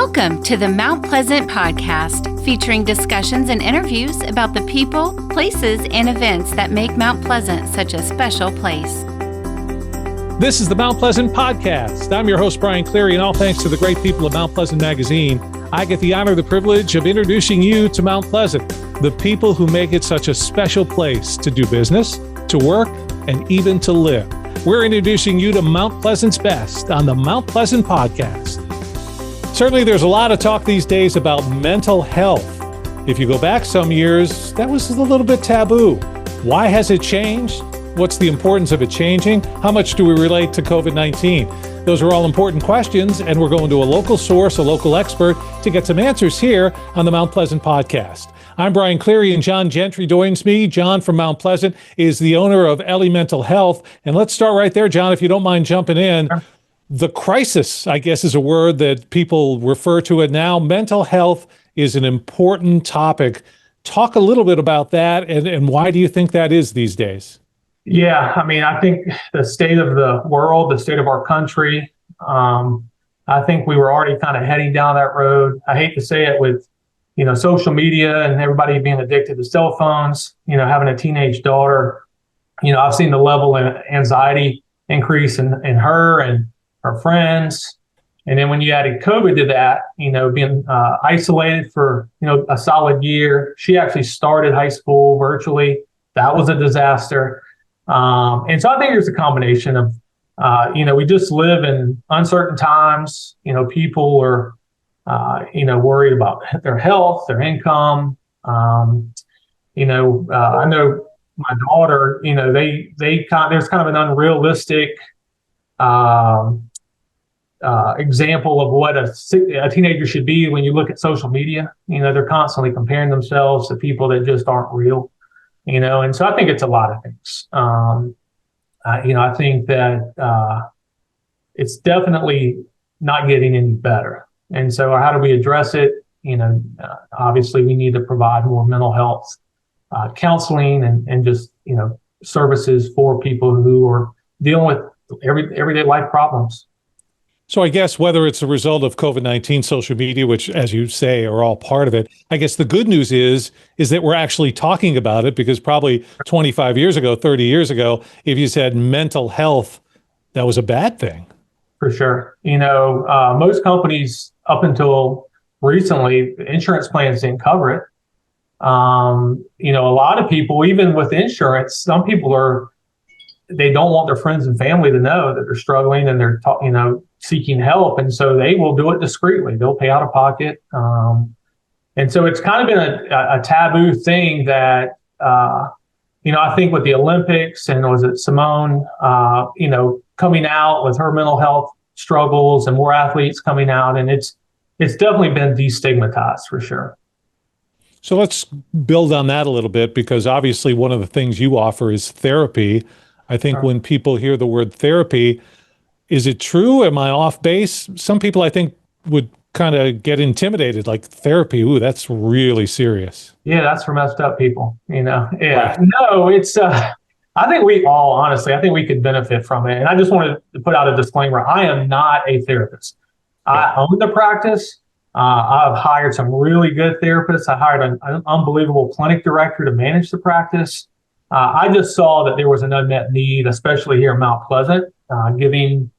Welcome to the Mount Pleasant podcast, featuring discussions and interviews about the people, places, and events that make Mount Pleasant such a special place. This is the Mount Pleasant podcast. I'm your host, Brian Cleary, and all thanks to the great people of Mount Pleasant Magazine, I get the honor, the privilege of introducing you to Mount Pleasant, the people who make it such a special place to do business, to work, and even to live. We're introducing you to Mount Pleasant's best on the Mount Pleasant podcast. Certainly, there's a lot of talk these days about mental health. If you go back some years, that was a little bit taboo. Why has it changed? What's the importance of it changing? How much do we relate to COVID-19? Those are all important questions, and we're going to a local source, a local expert, to get some answers here on the Mount Pleasant podcast. I'm Brian Cleary, and John Gentry joins me. John from Mount Pleasant is the owner of Ellie Mental Health. And let's start right there, John, if you don't mind jumping in. Sure. The crisis, I guess, is a word that people refer to it now. Mental health is an important topic. Talk a little bit about that, and why do you think that is these days? Yeah, I mean, I think the state of the world, the state of our country, I think we were already kind of heading down that road. I hate to say it with, social media and everybody being addicted to cell phones, having a teenage daughter, I've seen the level of anxiety increase in her and her friends. And then when you added COVID to that, being isolated for, a solid year, she actually started high school virtually. That was a disaster. And so I think there's a combination of, we just live in uncertain times. People are, worried about their health, their income. I know my daughter, there's kind of an unrealistic example of what a teenager should be when you look at social media. They're constantly comparing themselves to people that just aren't real. And so I think it's a lot of things. I think that it's definitely not getting any better. And so how do we address it? Obviously we need to provide more mental health counseling and just, services for people who are dealing with everyday life problems. So I guess whether it's a result of COVID-19, social media, which, as you say, are all part of it, I guess the good news is that we're actually talking about it, because probably 25 years ago, 30 years ago, if you said mental health, that was a bad thing. For sure. Most companies up until recently, insurance plans didn't cover it. A lot of people, even with insurance, some people they don't want their friends and family to know that they're struggling and they're, seeking help. And so they will do it discreetly. They'll pay out of pocket. And so it's kind of been a taboo thing that, I think with the Olympics and was it Simone, coming out with her mental health struggles and more athletes coming out. And it's definitely been destigmatized for sure. So let's build on that a little bit, because obviously one of the things you offer is therapy. I think when people hear the word therapy, is it true? Am I off base? Some people, I think, would kind of get intimidated, like therapy. Ooh, that's really serious. Yeah, that's for messed up people, Yeah. Right. No, it's, I think honestly, I think we could benefit from it. And I just wanted to put out a disclaimer. I am not a therapist. I own the practice. I've hired some really good therapists. I hired an unbelievable clinic director to manage the practice. I just saw that there was an unmet need, especially here in Mount Pleasant, giving,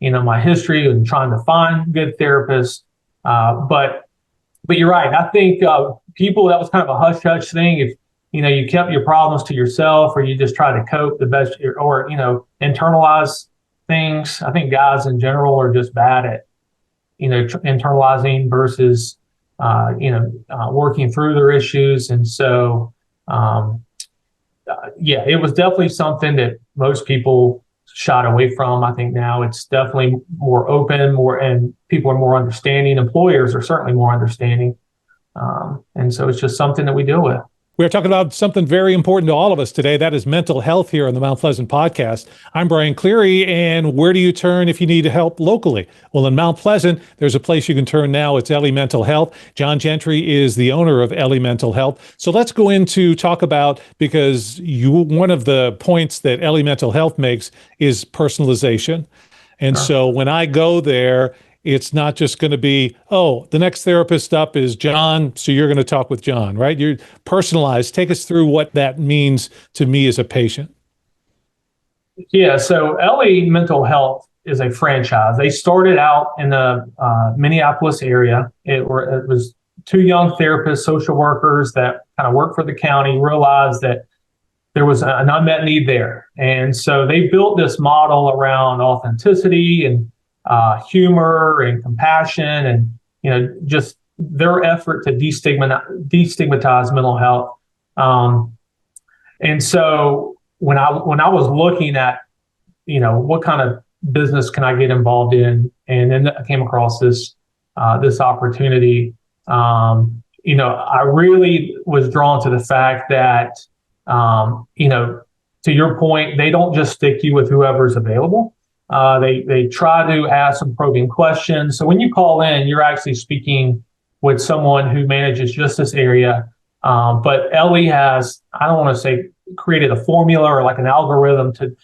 my history and trying to find good therapists. But you're right. I think people, that was kind of a hush-hush thing. If, you kept your problems to yourself, or you just try to cope the best, or, internalize things. I think guys in general are just bad at, internalizing versus, working through their issues. And so, it was definitely something that most people shied away from. I think now it's definitely more open, and people are more understanding. Employers are certainly more understanding. And so it's just something that we deal with. We're talking about something very important to all of us today. That is mental health here on the Mount Pleasant podcast. I'm Brian Cleary, and where do you turn if you need help locally? Well, in Mount Pleasant, there's a place you can turn now. It's Ellie Mental Health. John Gentry is the owner of Ellie Mental Health. So let's go into talk about, because one of the points that Ellie Mental Health makes is personalization. And so when I go there, it's not just going to be, oh, the next therapist up is John, so you're going to talk with John, right? You're personalized. Take us through what that means to me as a patient. Yeah, so Ellie Mental Health is a franchise. They started out in the Minneapolis area. It was two young therapists, social workers that kind of worked for the county, realized that there was an unmet need there. And so they built this model around authenticity and humor and compassion and, just their effort to destigmatize mental health. And so when I was looking at, what kind of business can I get involved in, and then I came across this opportunity. I really was drawn to the fact that, to your point, they don't just stick you with whoever's available. They try to ask some probing questions. So when you call in, you're actually speaking with someone who manages just this area. But Ellie has, I don't want to say created a formula or like an algorithm to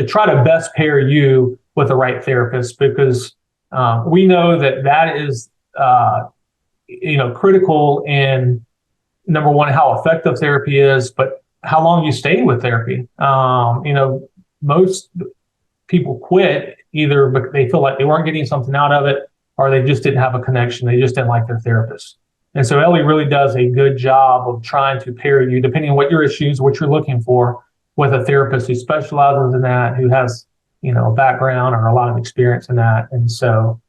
try to best pair you with the right therapist, because we know that is critical in, number one, how effective therapy is, but how long you stay with therapy. Most people quit either because they feel like they weren't getting something out of it, or they just didn't have a connection. They just didn't like their therapist. And so Ellie really does a good job of trying to pair you, depending on what your issues, what you're looking for, with a therapist who specializes in that, who has, a background or a lot of experience in that. And so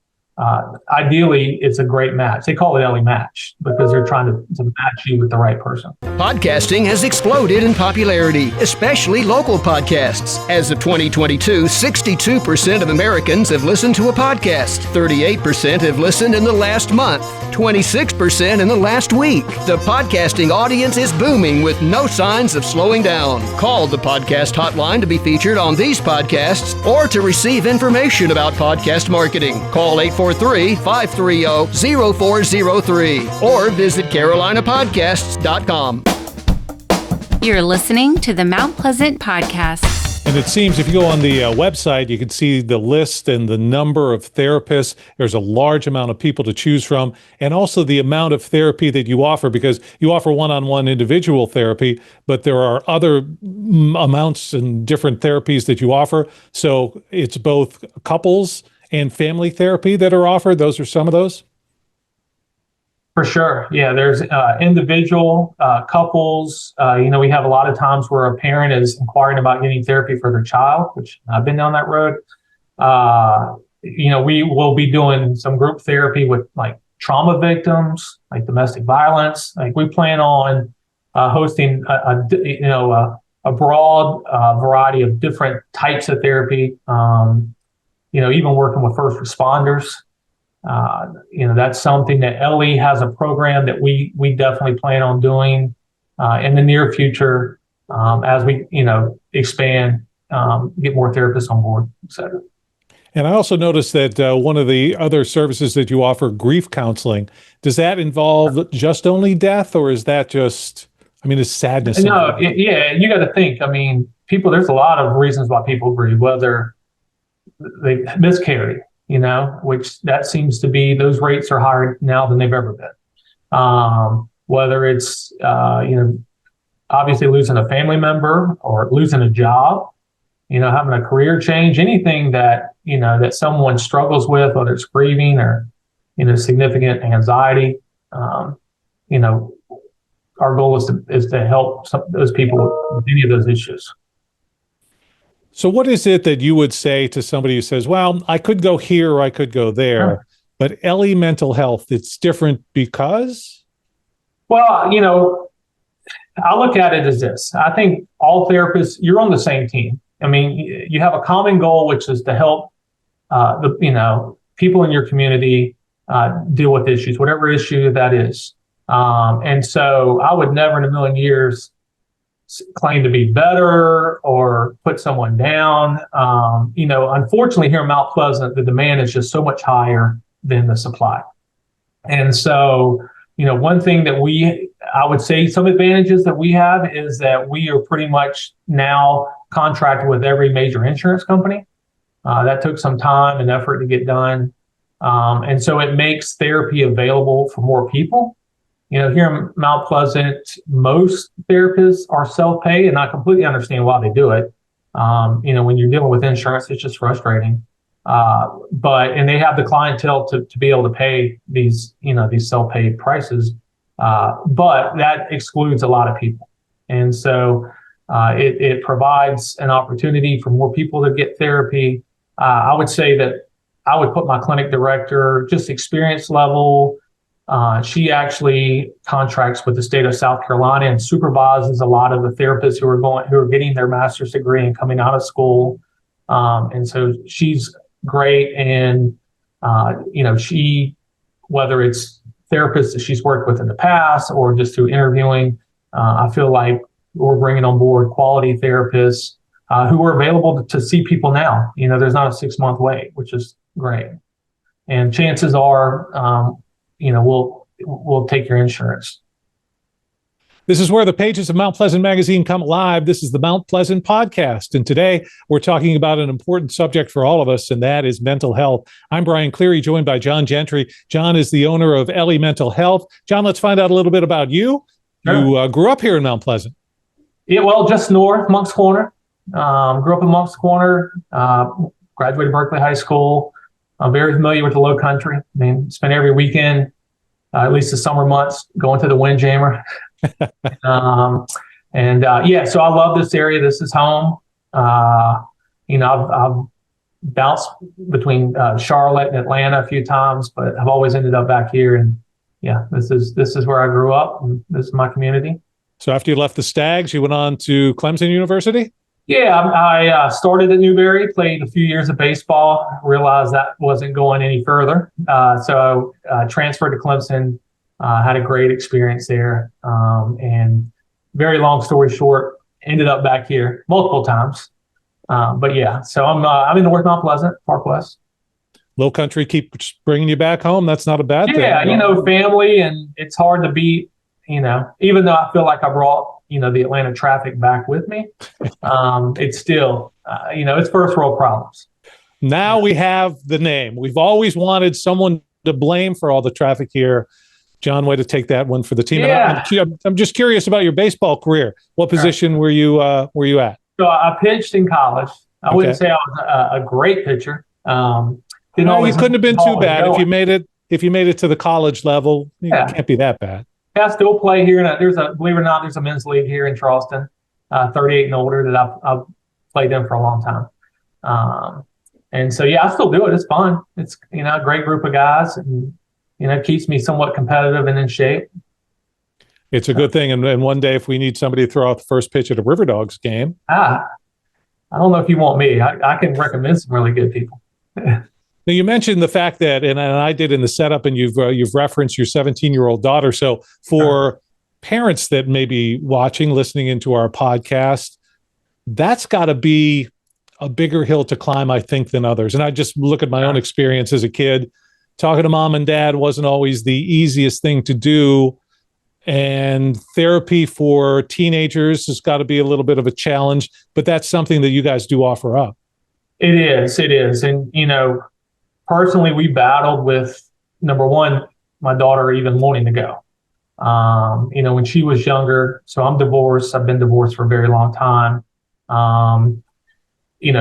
ideally, it's a great match. They call it Ellie Match because they're trying to match you with the right person. Podcasting has exploded in popularity, especially local podcasts. As of 2022, 62% of Americans have listened to a podcast. 38% have listened in the last month. 26% in the last week. The podcasting audience is booming with no signs of slowing down. Call the podcast hotline to be featured on these podcasts or to receive information about podcast marketing. Call 843-530-0403 or visit carolinapodcasts.com. You're listening to the Mount Pleasant Podcast. And it seems if you go on the website, you can see the list and the number of therapists. There's a large amount of people to choose from, and also the amount of therapy that you offer, because you offer one-on-one individual therapy, but there are other amounts and different therapies that you offer. So it's both couples and family therapy that are offered. Those are some of those. For sure. Yeah, there's individual, couples. We have a lot of times where a parent is inquiring about getting therapy for their child, which I've been down that road. We will be doing some group therapy with like trauma victims, like domestic violence. Like we plan on hosting a broad variety of different types of therapy. Even working with first responders. That's something that Ellie has a program that we definitely plan on doing in the near future as we, expand, get more therapists on board, et cetera. And I also noticed that one of the other services that you offer, grief counseling, does that involve just only death, or is that just, is sadness? No, you got to think. There's a lot of reasons why people grieve, whether they miscarry, which that seems to be, those rates are higher now than they've ever been. Whether it's, obviously losing a family member or losing a job, having a career change, anything that, that someone struggles with, whether it's grieving or, significant anxiety, our goal is to help those people with any of those issues. So what is it that you would say to somebody who says, well, I could go here or I could go there, but Ellie Mental Health, it's different because? Well, I look at it as this. I think all therapists, you're on the same team. You have a common goal, which is to help people in your community deal with issues, whatever issue that is. And so I would never in a million years claim to be better or put someone down. Unfortunately here in Mount Pleasant, the demand is just so much higher than the supply. And so, one thing that I would say some advantages that we have is that we are pretty much now contracted with every major insurance company. That took some time and effort to get done. And so it makes therapy available for more people. Here in Mount Pleasant, most therapists are self-pay, and I completely understand why they do it. When you're dealing with insurance, it's just frustrating. And they have the clientele to be able to pay these self-pay prices. But that excludes a lot of people. And so it provides an opportunity for more people to get therapy. I would say that I would put my clinic director, just experience level. She actually contracts with the state of South Carolina and supervises a lot of the therapists who are getting their master's degree and coming out of school. And so she's great. And, whether it's therapists that she's worked with in the past or just through interviewing, I feel like we're bringing on board quality therapists who are available to see people now. There's not a 6-month wait, which is great. And chances are, we'll take your insurance. This is where the pages of Mount Pleasant Magazine come alive. This is the Mount Pleasant Podcast. And today we're talking about an important subject for all of us, and that is mental health. I'm Brian Cleary, joined by John Gentry. John is the owner of Ellie Mental Health. John, let's find out a little bit about you. Sure. You grew up here in Mount Pleasant. Yeah, well, just north, Moncks Corner. Grew up in Moncks Corner, graduated Berkeley High School. I'm very familiar with the Low Country. I mean, spent every weekend, at least the summer months, going to the Windjammer. So I love this area. This is home. I've bounced between Charlotte and Atlanta a few times, but I've always ended up back here. And yeah, this is where I grew up, and this is my community. So after you left the Stags, you went on to Clemson University? Yeah, I started at Newberry, played a few years of baseball, realized that wasn't going any further. So I transferred to Clemson, had a great experience there. And very long story short, ended up back here multiple times. But yeah, so I'm in North Mount Pleasant, Park West. Low Country keeps bringing you back home. That's not a bad thing. Yeah, family, and it's hard to beat, even though I feel like I brought the Atlanta traffic back with me. It's still, it's first world problems. Now we have the name. We've always wanted someone to blame for all the traffic here. John, way to take that one for the team. Yeah. And I'm just curious about your baseball career. What position were you at? So I pitched in college. I wouldn't say I was a great pitcher. You couldn't have been too bad if you made it to the college level. It can't be that bad. I still play here. Believe it or not, there's a men's league here in Charleston, 38 and older, that I've played in for a long time. And so, I still do it. It's fun. It's, a great group of guys, and, it keeps me somewhat competitive and in shape. It's a good thing. And one day, if we need somebody to throw out the first pitch at a River Dogs game. I don't know if you want me. I can recommend some really good people. Now, you mentioned the fact that, and I did in the setup, and you've referenced your 17-year-old daughter. So for parents that may be watching, listening into our podcast, that's got to be a bigger hill to climb, I think, than others. And I just look at my own experience as a kid. Talking to mom and dad wasn't always the easiest thing to do. And therapy for teenagers has got to be a little bit of a challenge, but that's something that you guys do offer up. It is. And, personally, we battled with, number one, my daughter even wanting to go. When she was younger, so I'm divorced. I've been divorced for a very long time.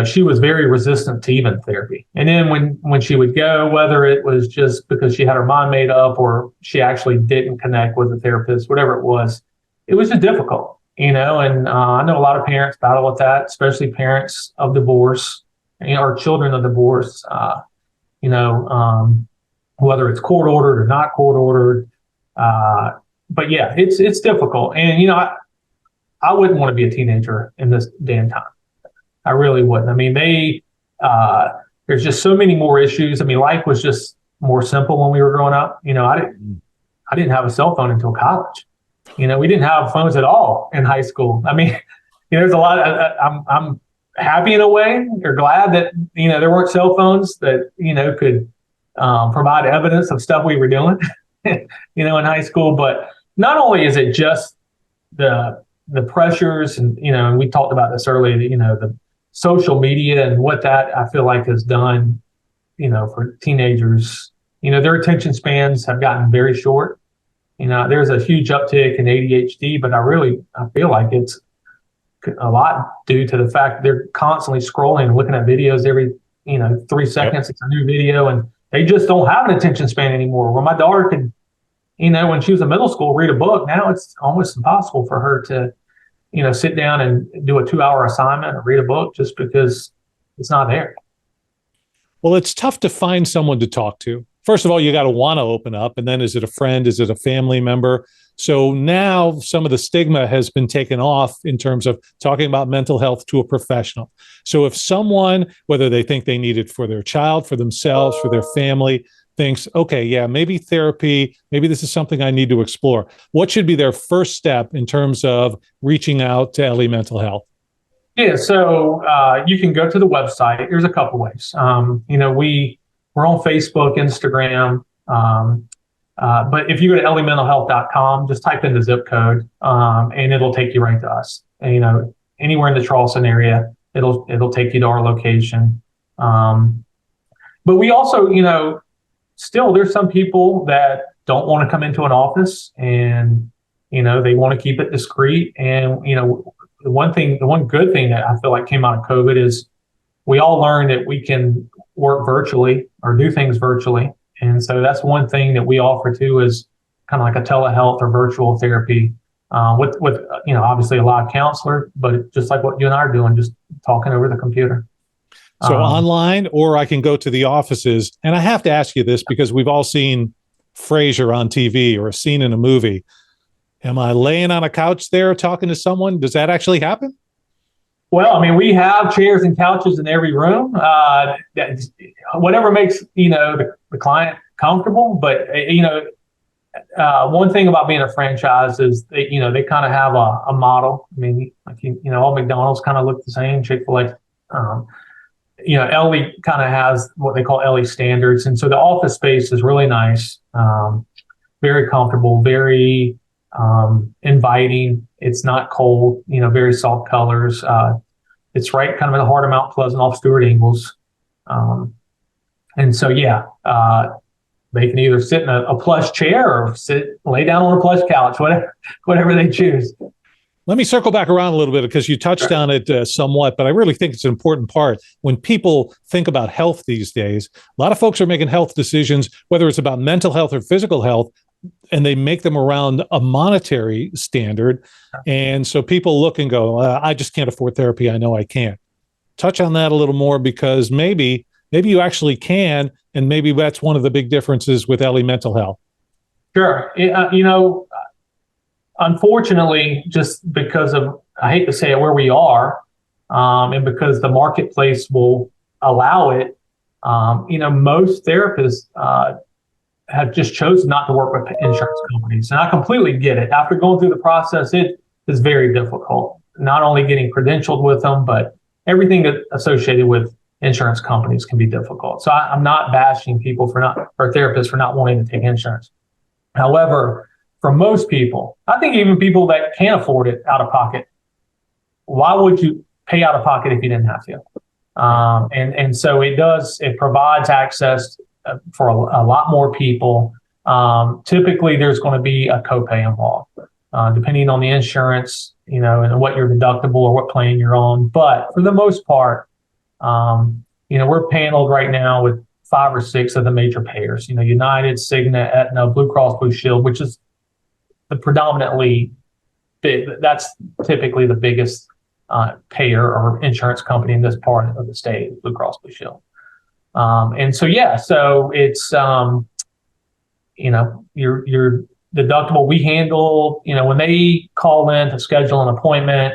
She was very resistant to even therapy. And then when she would go, whether it was just because she had her mind made up or she actually didn't connect with a therapist, whatever it was just difficult, and I know a lot of parents battle with that, especially parents of divorce, or children of divorce, whether it's court ordered or not court ordered. But yeah, it's difficult. And, I wouldn't want to be a teenager in this day and time. I really wouldn't. I mean, there's just so many more issues. I mean, life was just more simple when we were growing up. I didn't have a cell phone until college. We didn't have phones at all in high school. I mean, there's a lot of, I'm happy in a way, or glad that, there weren't cell phones that, could provide evidence of stuff we were doing, in high school. But not only is it just the pressures and, and we talked about this earlier, the social media and what that I feel like has done, for teenagers, their attention spans have gotten very short. There's a huge uptick in ADHD, but I feel like it's a lot due to the fact they're constantly scrolling and looking at videos every, 3 seconds. It's a new video, and they just don't have an attention span anymore. Where my daughter could, when she was in middle school, read a book. Now it's almost impossible for her to, sit down and do a 2-hour assignment or read a book just because it's not there. Well, it's tough to find someone to talk to. First of all, you got to want to open up. And then is it a friend? Is it a family member? So now some of the stigma has been taken off in terms of talking about mental health to a professional. So if someone, whether they think they need it for their child, for themselves, for their family, thinks, okay, yeah, maybe therapy, maybe this is something I need to explore, what should be their first step in terms of reaching out to Ellie Mental Health? Yeah, so you can go to the website. There's a couple ways. We're on Facebook, Instagram, but if you go to elliementalhealth.com, just type in the zip code, and it'll take you right to us. And, anywhere in the Charleston area, it'll take you to our location. But we also, still there's some people that don't want to come into an office, and they want to keep it discreet. And the one good thing that I feel like came out of COVID is we all learned that we can work virtually or do things virtually. And so that's one thing that we offer too, is kind of like a telehealth or virtual therapy with obviously a live counselor, but just like what you and I are doing, just talking over the computer. So online, or I can go to the offices. And I have to ask you this because we've all seen Frasier on TV or a scene in a movie. Am I laying on a couch there talking to someone? Does that actually happen? Well, we have chairs and couches in every room. Whatever makes the client comfortable. But one thing about being a franchise is they kind of have a model. All McDonald's kind of look the same. Chick-fil-A, Ellie kind of has what they call Ellie standards, and so the office space is really nice, very comfortable, very inviting. It's not cold, very soft colors. It's right kind of in the heart of Mount Pleasant off Stewart Ingalls. And so, they can either sit in a plush chair or lay down on a plush couch, whatever they choose. Let me circle back around a little bit because you touched on it somewhat, but I really think it's an important part. When people think about health these days, a lot of folks are making health decisions, whether it's about mental health or physical health, and they make them around a monetary standard. And so people look and go, I just can't afford therapy. I know I can't. Touch on that a little more, because maybe you actually can, and maybe that's one of the big differences with Ellie Mental Health. Sure. Unfortunately, just because of, I hate to say it, where we are, and because the marketplace will allow it, most therapists have just chosen not to work with insurance companies. And I completely get it. After going through the process, it is very difficult, not only getting credentialed with them, but everything associated with insurance companies can be difficult. So I'm not bashing people or therapists for not wanting to take insurance. However, for most people, I think even people that can't afford it out of pocket, why would you pay out of pocket if you didn't have to? And so it provides access for a lot more people. Typically, there's going to be a copay involved, depending on the insurance, and what your deductible or what plan you're on. But for the most part, we're paneled right now with 5 or 6 of the major payers. United, Cigna, Aetna, Blue Cross Blue Shield, which is the predominantly big. That's typically the biggest payer or insurance company in this part of the state, Blue Cross Blue Shield. And so, so it's, your deductible we handle, when they call in to schedule an appointment,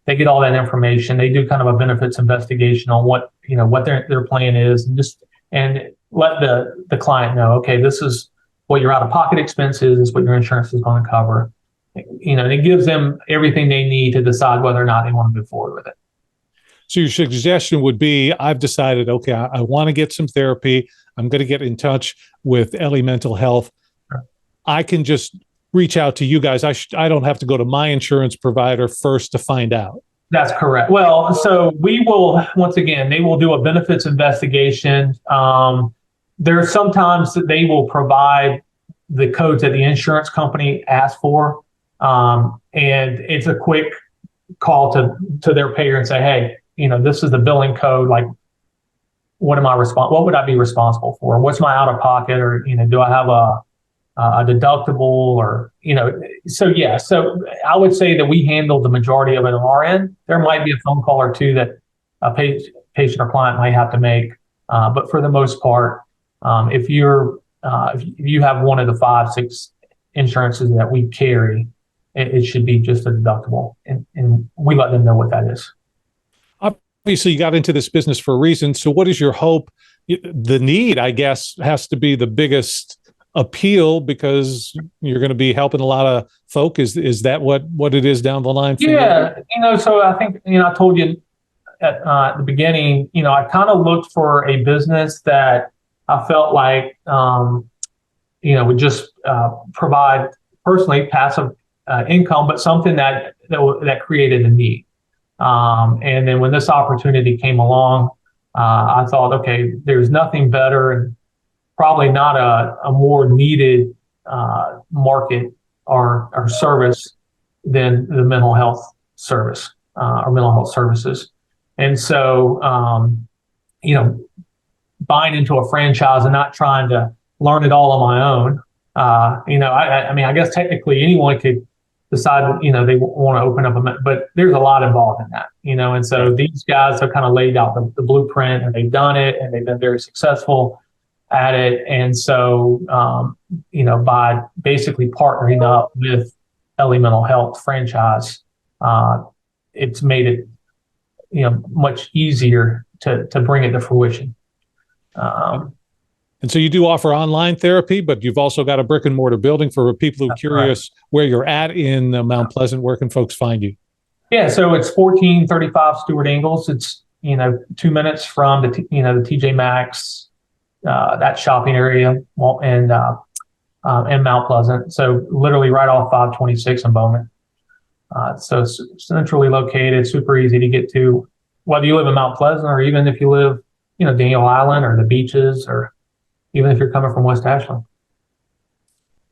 they get all that information. They do kind of a benefits investigation on what their plan is, and let the client know, okay, this is what your out-of-pocket expense is what your insurance is going to cover. It gives them everything they need to decide whether or not they want to move forward with it. So your suggestion would be, I've decided, okay, I want to get some therapy. I'm going to get in touch with Ellie Mental Health. Sure. I can just reach out to you guys. I don't have to go to my insurance provider first to find out. That's correct. Well, so we will, once again, they will do a benefits investigation. There are sometimes that they will provide the codes that the insurance company asks for. And it's a quick call to their payer and say, hey, this is the billing code. Like, what would I be responsible for? What's my out of pocket? Or, do I have a deductible or, so I would say that we handle the majority of it on our end. There might be a phone call or two that a patient or client might have to make. But for the most part, if you have one of the 5-6 insurances that we carry, it should be just a deductible, and we let them know what that is. Obviously, you got into this business for a reason. So what is your hope? The need, I guess, has to be the biggest appeal because you're going to be helping a lot of folk. Is that what it is down the line for you? So I think, I told you at the beginning, I kind of looked for a business that I felt like, would just provide personally passive income, but something that created a need. And then when this opportunity came along, I thought, okay, there's nothing better and probably not a more needed market or service than the mental health service or mental health services. And so, buying into a franchise and not trying to learn it all on my own, I guess technically anyone could decide, they want to open up but there's a lot involved in that, and so these guys have kind of laid out the blueprint and they've done it and they've been very successful at it. And so, by basically partnering up with Ellie Mental Health franchise, it's made it, much easier to bring it to fruition. And so you do offer online therapy, but you've also got a brick and mortar building for people who are curious where you're at in Mount Pleasant. Where can folks find you? Yeah, so it's 1435 Stewart Ingalls. It's 2 minutes from the TJ Maxx, that shopping area, and Mount Pleasant. So literally right off 526 in Bowman. So it's centrally located, super easy to get to, whether you live in Mount Pleasant or even if you live, Daniel Island or the beaches, or even if you're coming from West Ashland.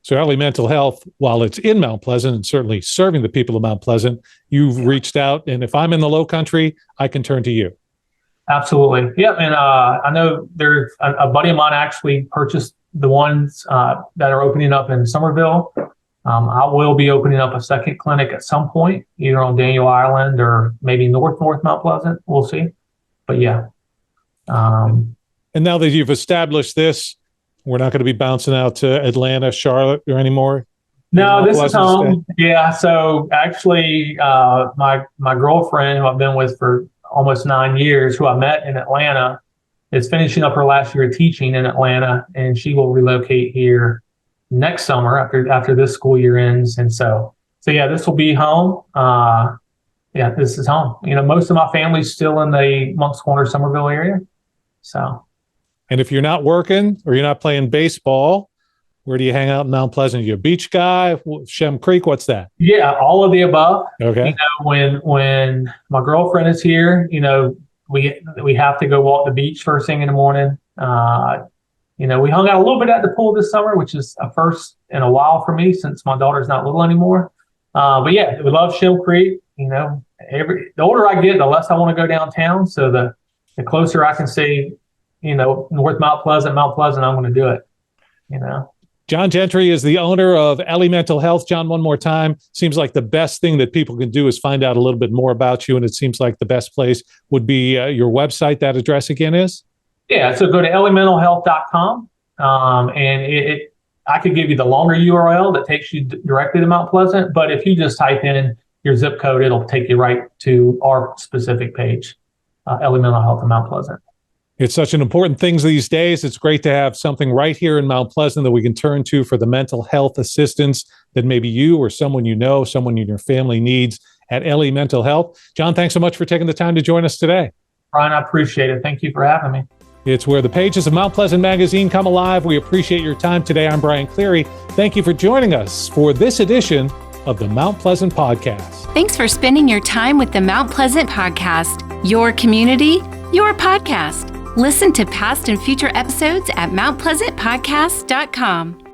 So Ellie Mental Health, while it's in Mount Pleasant and certainly serving the people of Mount Pleasant, you've reached out, and if I'm in the Low Country, I can turn to you. Absolutely. Yeah. And I know there's a buddy of mine actually purchased the ones that are opening up in Somerville. I will be opening up a second clinic at some point, either on Daniel Island or maybe North Mount Pleasant. We'll see. But yeah. And now that you've established this, we're not going to be bouncing out to Atlanta, Charlotte, or anymore? No, this is home. Yeah. So actually, my girlfriend, who I've been with for almost 9 years, who I met in Atlanta, is finishing up her last year of teaching in Atlanta, and she will relocate here next summer after this school year ends. And so yeah, this will be home. Yeah, this is home. Most of my family's still in the Moncks Corner, Somerville area. So. And if you're not working or you're not playing baseball, where do you hang out in Mount Pleasant? You a beach guy? Shem Creek? What's that? Yeah, all of the above. Okay. When my girlfriend is here, we have to go walk the beach first thing in the morning. We hung out a little bit at the pool this summer, which is a first in a while for me since my daughter's not little anymore. But yeah, we love Shem Creek. The older I get, the less I want to go downtown. So the closer I can say, North Mount Pleasant, I'm going to do it. John Gentry is the owner of Ellie Mental Health. John, one more time, seems like the best thing that people can do is find out a little bit more about you, and it seems like the best place would be your website. That address again is? Yeah, so go to elliementalhealth.com, and I could give you the longer URL that takes you directly to Mount Pleasant, but if you just type in your zip code, it'll take you right to our specific page, Ellie Mental Health in Mount Pleasant. It's such an important thing these days. It's great to have something right here in Mount Pleasant that we can turn to for the mental health assistance that maybe you or someone someone in your family needs at Ellie Mental Health. John, thanks so much for taking the time to join us today. Brian, I appreciate it. Thank you for having me. It's where the pages of Mount Pleasant Magazine come alive. We appreciate your time today. I'm Brian Cleary. Thank you for joining us for this edition of the Mount Pleasant Podcast. Thanks for spending your time with the Mount Pleasant Podcast, your community, your podcast. Listen to past and future episodes at mountpleasantpodcast.com.